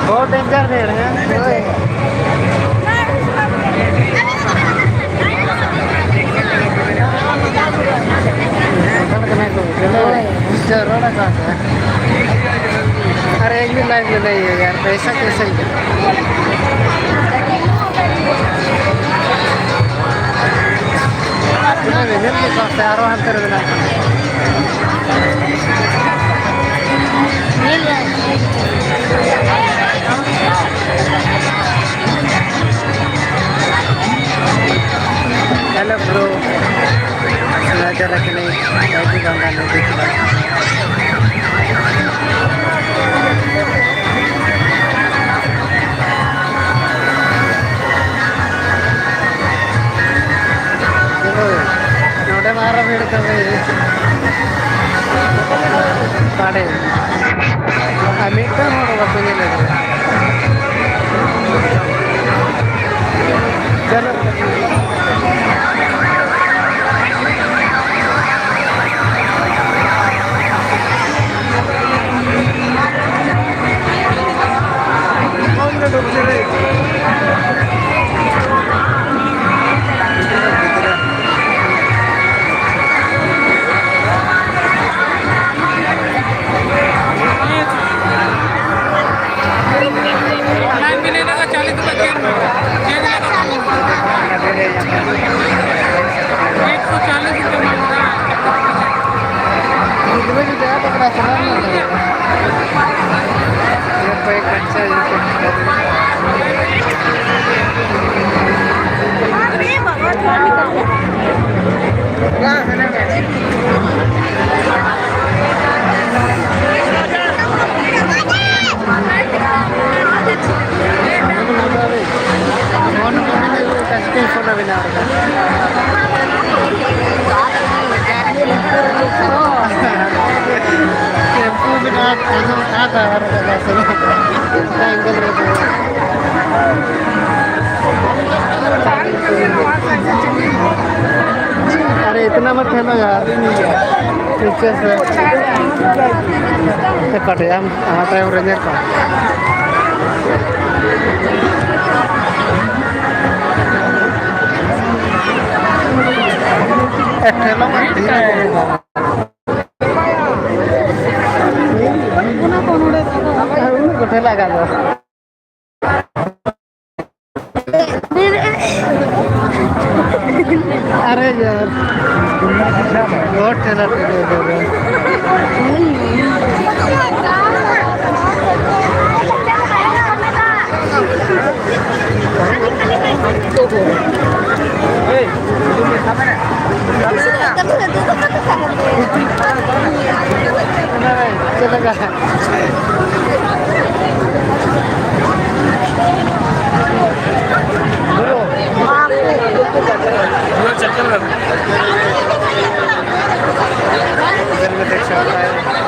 बहुत डेंजर भीड़ है। अरे एक भी लाइव में नहीं है यार, पैसा कैसे ಯಾರೋ ಅಂತಿರೋದಿಲ್ಲ हेलो ब्रो, नजर रखने ऐसी गंगा नदी की नोटे मार भीड़ कर रही साढ़े अमीर का होगा तुझे लग रहा चलो अरे इतना मत खेलो यार, पीछे से कटे हम आता है रेंजर का खेलो मत धीरे ठेला लगा दो अरे यार बहुत ठेला चलेगा इधर में देख सकता है, इधर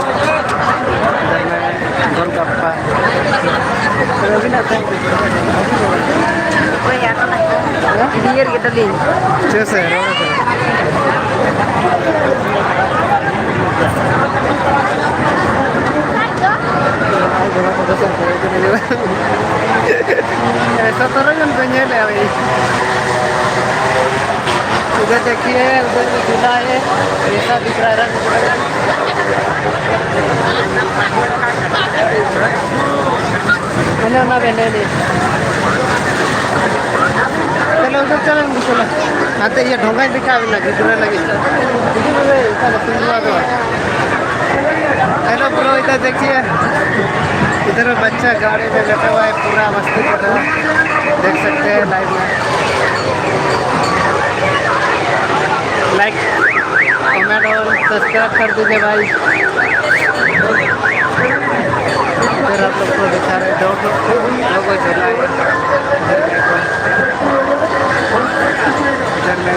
में गोलगप्पा जैसे ऐसा तो नहीं बनने ले भाई। उधर देखिए, उधर भी झूला है, ऐसा दिख रहा है रंग ना बहने नहीं। चलो उधर चलो चलो आते ये ढोंगा दिखा भी लगी दूर लगी। हेलो ब्रो, इधर देखिए, इधर बच्चा गाड़ी में बैठा हुआ है, पूरा मस्ती कर रहा है, देख सकते हैं लाइव में। लाइक कमेंट और सब्सक्राइब कर दीजिए भाई। इधर आप लोग को दिखा रहे दो लोगों झूला है, इधर में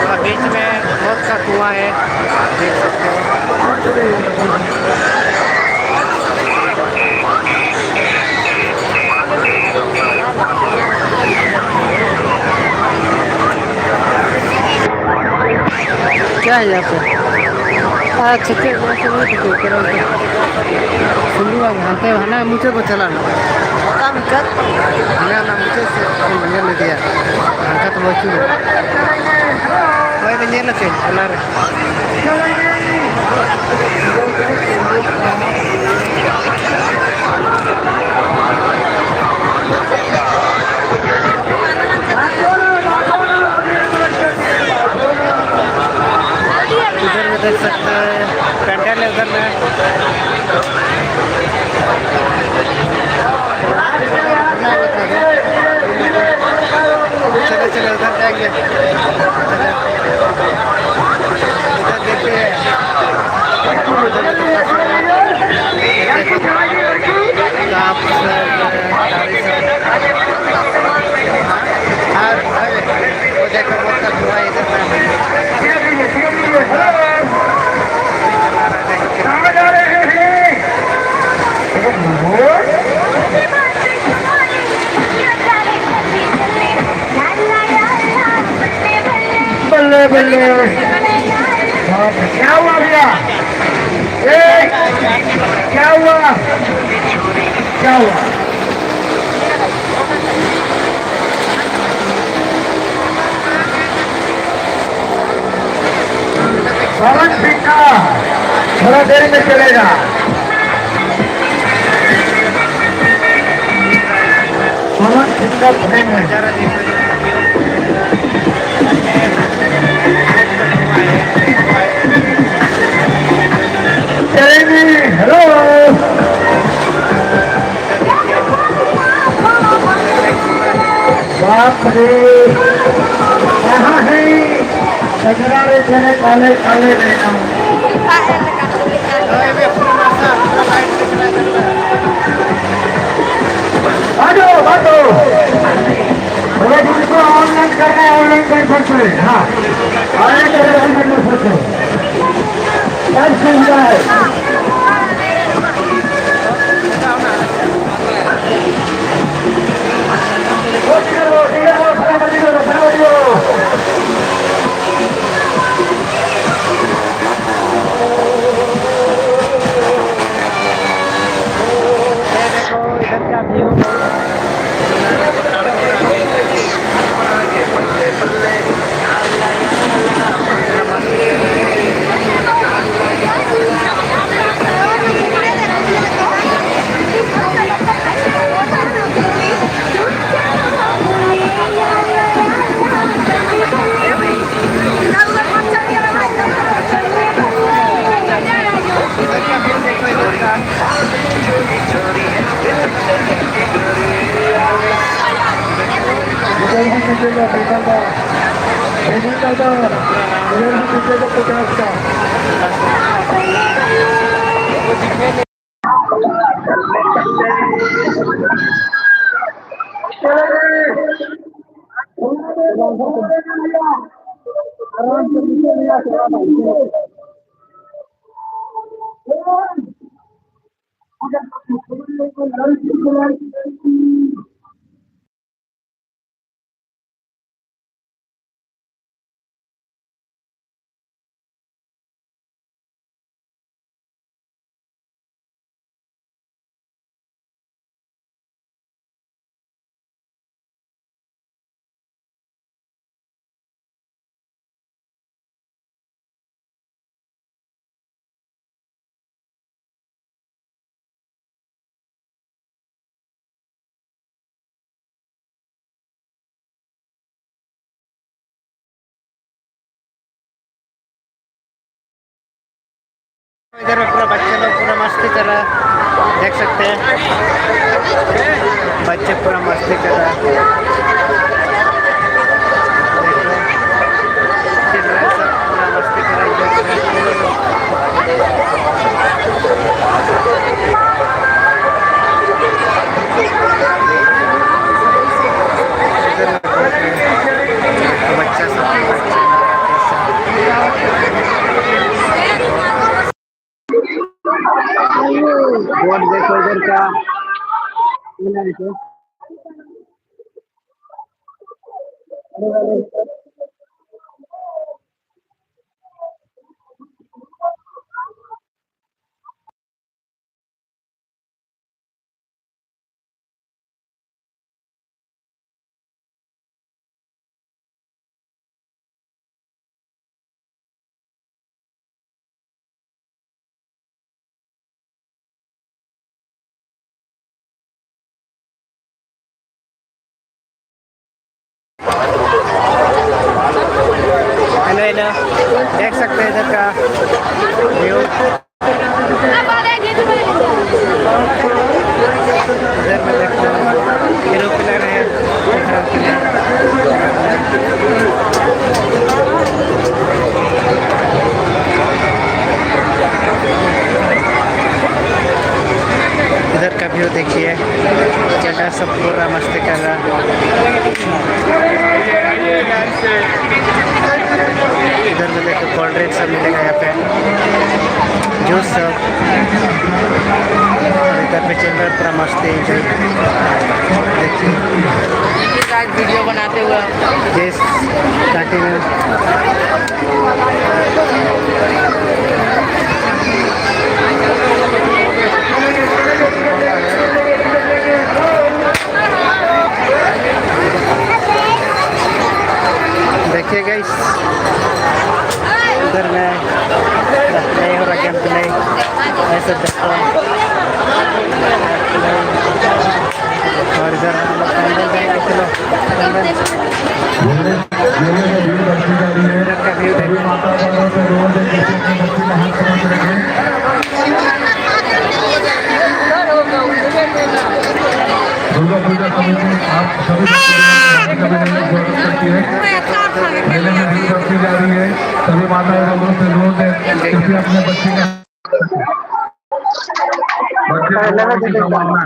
और बीच में बहुत सा कुआं है, देख सकते हो। क्या है यहाँ पे? cece masih itu kira semua hantai hana muncul berjalan angkat hana muncul menyer dia angkat lucu menyer sih benar इधर में देख सकते हैं पेंडल है उधर में चलो चलो उधर जाएंगे उधर देखिए वो देखो बहुत का धुआं इधर में बल्ले बल्ले क्या हुआ भैया क्या हुआ क्या हुआ पवन सिंह का थोड़ा देर में चलेगा पवन सिंह का ट्रेन में चलेंगे हेलो बाप रे कहाँ है सजनारे चले काले काले रहना बाजो बाजो बोले जिनको ऑनलाइन करना है ऑनलाइन कर सकते हैं हाँ ऑनलाइन कर सकते हैं सब सुविधा है इधर में पूरा बच्चे लोग पूरा मस्ती कर रहा है देख सकते हैं बच्चे पूरा मस्ती कर रहा है पूरा मस्ती कर रहा है बच्चा सब बोर्ड देखो इधर का हेलो हेलो, देख सकते हैं इधर का व्यू। इधर में देखो हीरो पिलर है इधर का व्यू देखिए, जगह सब पूरा मस्ती कर रहा। इधर में देखो कोल्ड ड्रिंक सब मिलेगा यहाँ पे, जूस सब। और इधर पे चल रहा पूरा मस्ती एंजॉय। देखिए वीडियो बनाते हुए यस कंटिन्यू। देखिए गाइस, इधर में नहीं हो रहा गेम प्ले, ऐसे देखो। और इधर हम लोग अंदर जाएंगे, चलो इधर का व्यू देखिए। दुर्गा पूजा कमेटी आप सभी स्वागत करती है। मेले में भीड़ बढ़ती जा रही है। सभी माताएं लोगों से अनुरोध है कि अपने बच्चे का की संभावना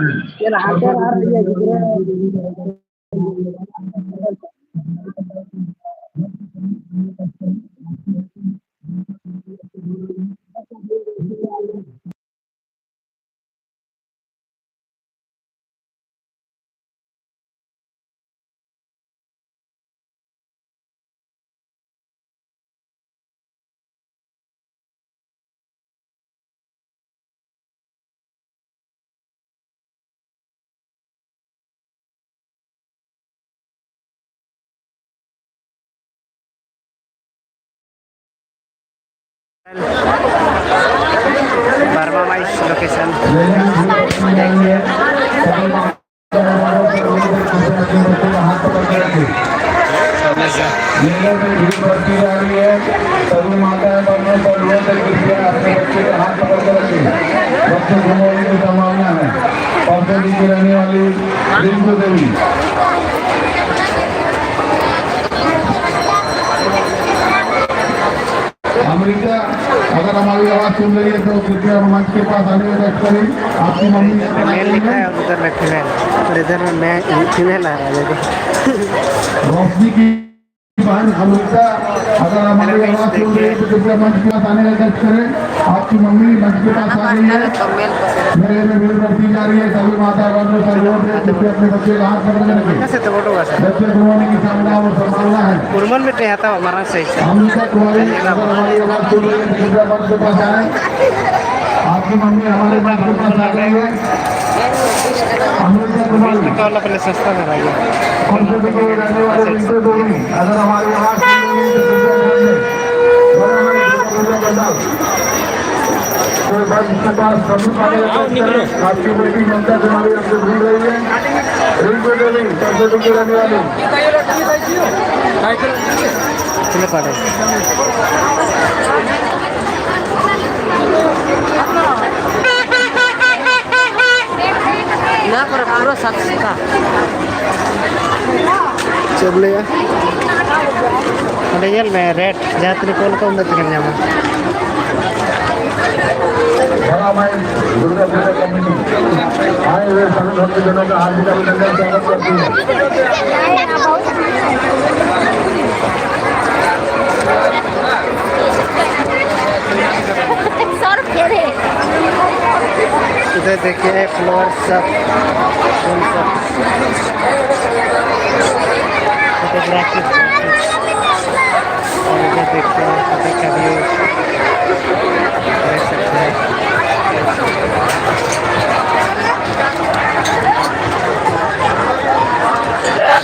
वर्मा माइस लोकेशन। मेले में भीड़ बढ़ती जा रही है। सभी माताएं बहनों को अनुरोध है कि कृपया अपने बच्चे के हाथ पकड़ कर रखें। बच्चे घुमाने की संभावना है। परसों की रहने वाली रिंकू देवी अमृता, अगर हमारी आवाज सुन रही है तो कृपया मंच के पास आने में बैठ करें। आपकी मम्मी मेल लिखा है और उधर में फीमेल, और इधर में मैं फीमेल आ रहा है देखो। रोशनी की बहन अमृता, अगर हमारी आवाज सुन रही है तो कृपया मंच के पास आने में बैठ करें। आपकी मम्मी मंच के पास आ रही है। मेले में भीड़ बढ़ती जा रही है। सभी माता बहनों से अनुरोध है कि अपने बच्चे का हाथ पकड़ के रखें। कैसे तो बोलो सर, बच्चे घुमाने की संभावना और संभावना है। उर्मन में आता हमारा सही से। अमृता कुमारी, अगर हमारी आवाज सुन रही है तो कृपया मंच के पास आए। आपकी मम्मी हमारे मंच के पास आ रही है। अमृता कुमारी तो वाला पहले सस्ता में भाई रहने वाले रिंकू देवी, अगर हमारी आवाज सुन रही है तो कृपया ध्यान दें। कोई बात इसके पास सभी आपकी बेटी ममता कुमारी आपसे भूल रही है। रिंकू देवी कैसे की रहने वाली चले पड़े ना पर पूरा साथ का चले रियल में रेट जात्री कौन कौन देते हैं जामा दुर्गा पूजा कमेटी आए हुए सभी भक्तजनों का हार्दिक अभिनंदन स्वागत करती है। इधर देखिए फ्लोर सब फूल सब फोटोग्राफी। और इधर देखते हैं कभी कभी देख सकते हैं।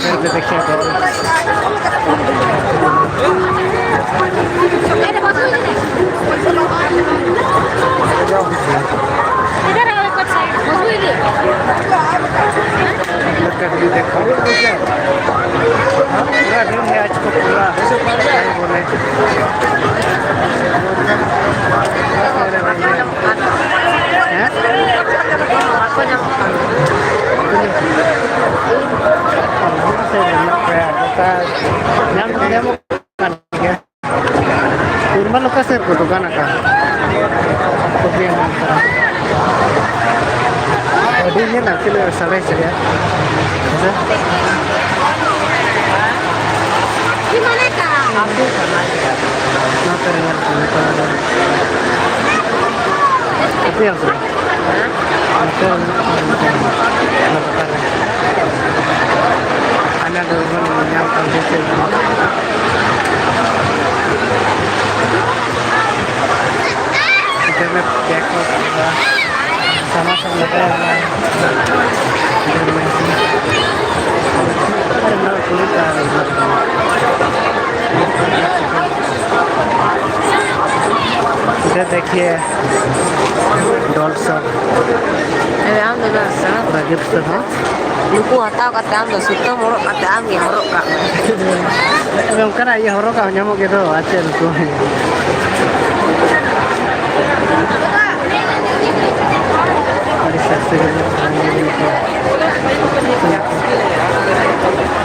इधर देखिए कट भी देखो पूरा दिन है आज को पूरा नहीं बोले Kurma lo kasar ko dugan ka. Kopi yang antara. Adi ni nak kilo sarai saja. Bisa? Di mana kak? Aku sana. Nak teringat kita. Kopi yang sana. Aku nak teringat. Anak dorang menyambut kita. इधर में back होगा sama sama लगाया हुआ है इधर में अरे ना कुछ आ रहा है इधर देखिए डॉल सब Eh, am dah rasa. बगे सब है Luku atau kata am dah suka morok kata am yang morok kak. अबे हम करा ये हरो का nyamuk gitu acel tuh ada saksi gitu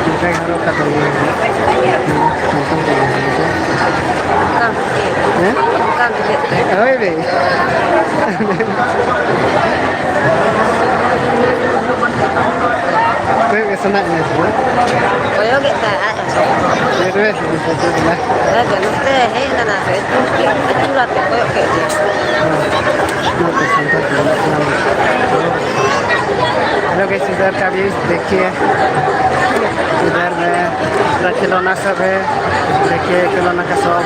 kita haro ka tuh Kan, eh kan dia. Oi be. Kowe wis seneng ya. Koyo kita. Ya wis wis lah. Ada nanti hei nana itu curhat koyo kayak dia. Hello guys इधर का भी देखिए इधर में पूरा खिलौना सब है देखिए खिलौना का शॉप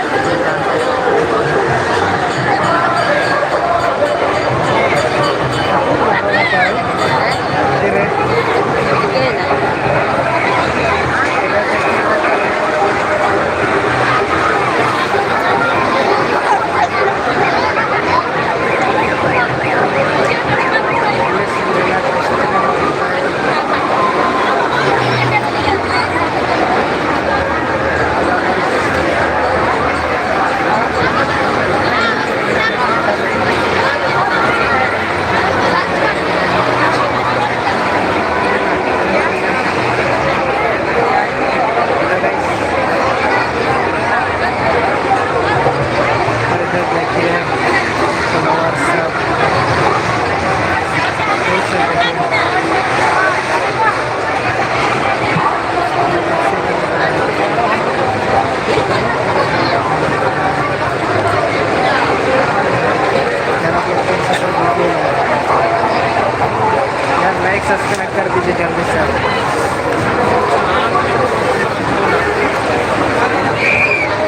सब्सक्राइब कर दीजिए जल्दी से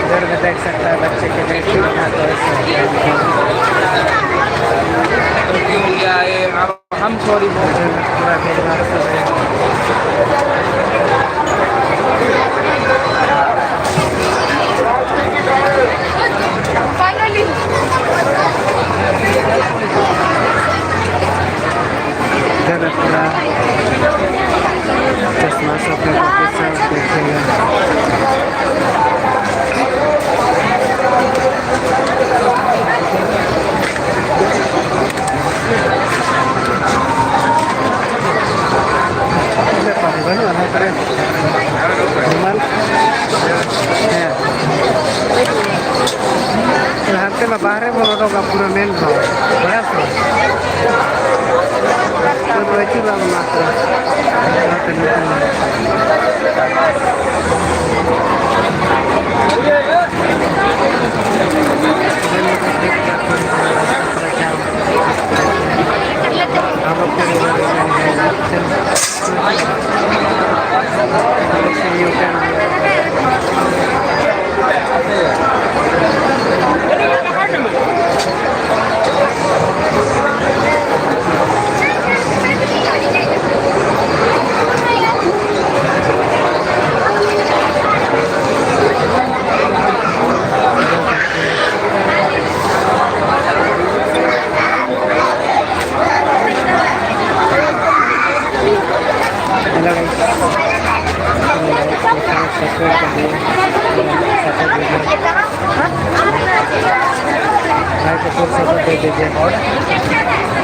इधर में देख सकता है बच्चे के लिए खिलौना तो हम सॉरी पूरा खिलौना सब है इधर पूरा चश्मा सब देखेगा Nanti mah bahare mau nongak pura main bro, bayar bro. Itu aja lah mata. को दे दीजिए।